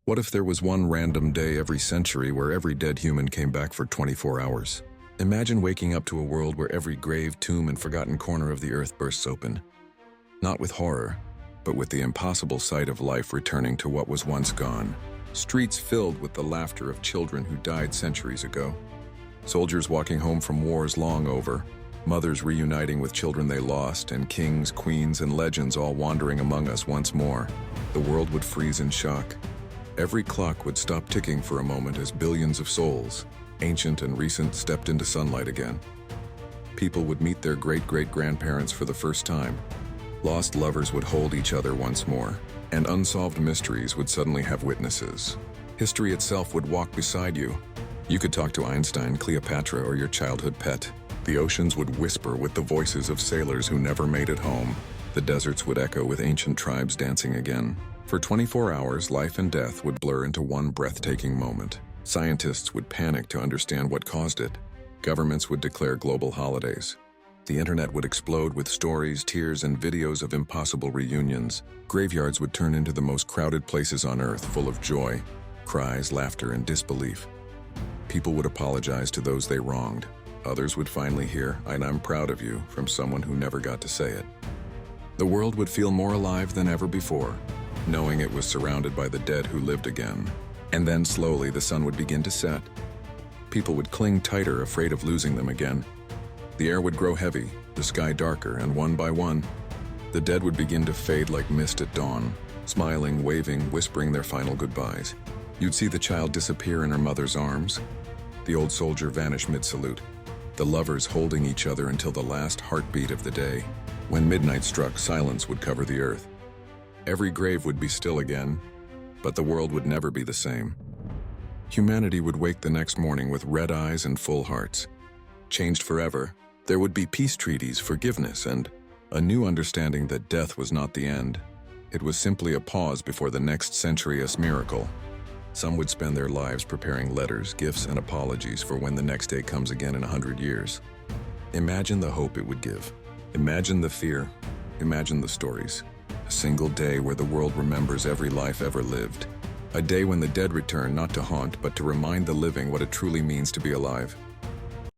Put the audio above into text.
What if there was one random day every century where every dead human came back for 24 hours? Imagine waking up to a world where every grave, tomb, and forgotten corner of the earth bursts open. Not with horror, but with the impossible sight of life returning to what was once gone. Streets filled with the laughter of children who died centuries ago. Soldiers walking home from wars long over. Mothers reuniting with children they lost, and kings, queens, and legends all wandering among us once more. The world would freeze in shock. Every clock would stop ticking for a moment as billions of souls, ancient and recent, stepped into sunlight again. People would meet their great-great-grandparents for the first time. Lost lovers would hold each other once more, and unsolved mysteries would suddenly have witnesses. History itself would walk beside you. You could talk to Einstein, Cleopatra, or your childhood pet. The oceans would whisper with the voices of sailors who never made it home. The deserts would echo with ancient tribes dancing again. For 24 hours, life and death would blur into one breathtaking moment. Scientists would panic to understand what caused it. Governments would declare global holidays. The internet would explode with stories, tears, and videos of impossible reunions. Graveyards would turn into the most crowded places on earth, full of joy, cries, laughter, and disbelief. People would apologize to those they wronged. Others would finally hear, "I'm proud of you," from someone who never got to say it. The world would feel more alive than ever before, knowing it was surrounded by the dead who lived again. And then slowly the sun would begin to set. People would cling tighter, afraid of losing them again. The air would grow heavy, the sky darker, and one by one, the dead would begin to fade like mist at dawn, smiling, waving, whispering their final goodbyes. You'd see the child disappear in her mother's arms, the old soldier vanish mid-salute, the lovers holding each other until the last heartbeat of the day. When midnight struck, silence would cover the earth. Every grave would be still again, but the world would never be the same. Humanity would wake the next morning with red eyes and full hearts. Changed forever, there would be peace treaties, forgiveness, and a new understanding that death was not the end. It was simply a pause before the next century's miracle. Some would spend their lives preparing letters, gifts, and apologies for when the next day comes again in 100 years. Imagine the hope it would give. Imagine the fear. Imagine the stories. A single day where the world remembers every life ever lived. A day when the dead return not to haunt, but to remind the living what it truly means to be alive.